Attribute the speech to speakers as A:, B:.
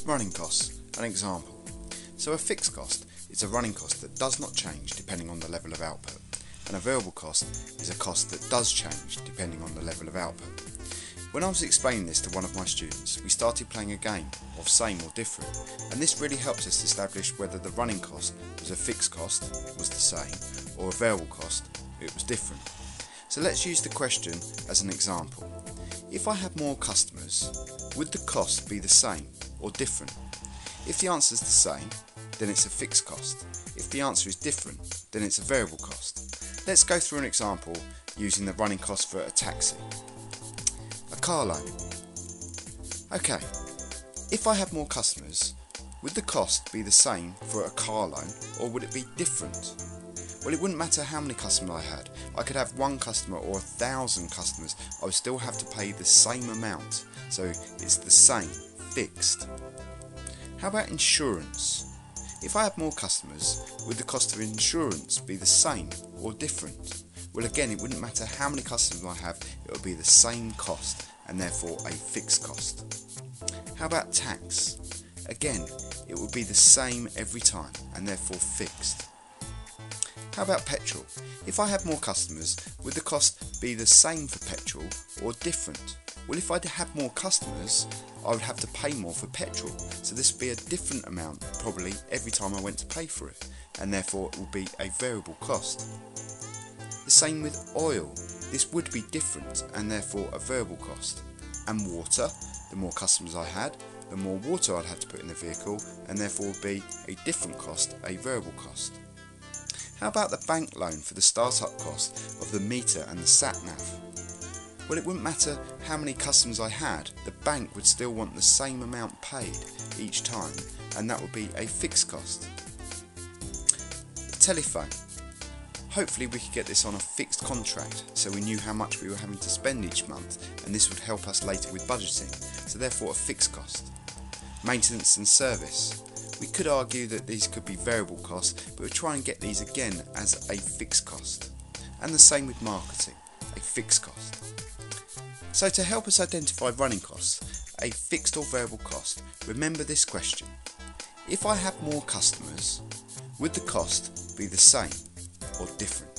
A: Running costs, an example. So a fixed cost is a running cost that does not change depending on the level of output, and a variable cost is a cost that does change depending on the level of output. When I was explaining this to one of my students, we started playing a game of same or different, and this really helps us establish whether the running cost was a fixed cost, was the same, or a variable cost, it was different. So let's use the question as an example. If I had more customers, would the cost be the same or different? If the answer is the same, then it's a fixed cost. If the answer is different, then it's a variable cost. Let's go through an example using the running cost for a taxi. A car loan. Okay, if I had more customers, would the cost be the same for a car loan or would it be different? Well, it wouldn't matter how many customers I had. I could have 1 customer or 1,000 customers. I would still have to pay the same amount. So it's the same, fixed. How about insurance? If I had more customers, would the cost of insurance be the same or different? Well, again, it wouldn't matter how many customers I have, it would be the same cost and therefore a fixed cost. How about tax? Again, it would be the same every time and therefore fixed. How about petrol? If I had more customers, would the cost be the same for petrol or different? Well, if I had more customers, I would have to pay more for petrol, so this would be a different amount probably every time I went to pay for it, and therefore it would be a variable cost. The same with oil. This would be different and therefore a variable cost. And water, the more customers I had, the more water I'd have to put in the vehicle, and therefore would be a different cost, a variable cost. How about the bank loan for the startup cost of the meter and the sat-nav? Well, it wouldn't matter how many customers I had, the bank would still want the same amount paid each time, and that would be a fixed cost. The telephone. Hopefully we could get this on a fixed contract so we knew how much we were having to spend each month, and this would help us later with budgeting, so therefore a fixed cost. Maintenance and service. We could argue that these could be variable costs, but we'll try and get these again as a fixed cost. And the same with marketing, a fixed cost. So to help us identify running costs, a fixed or variable cost, remember this question. If I have more customers, would the cost be the same or different?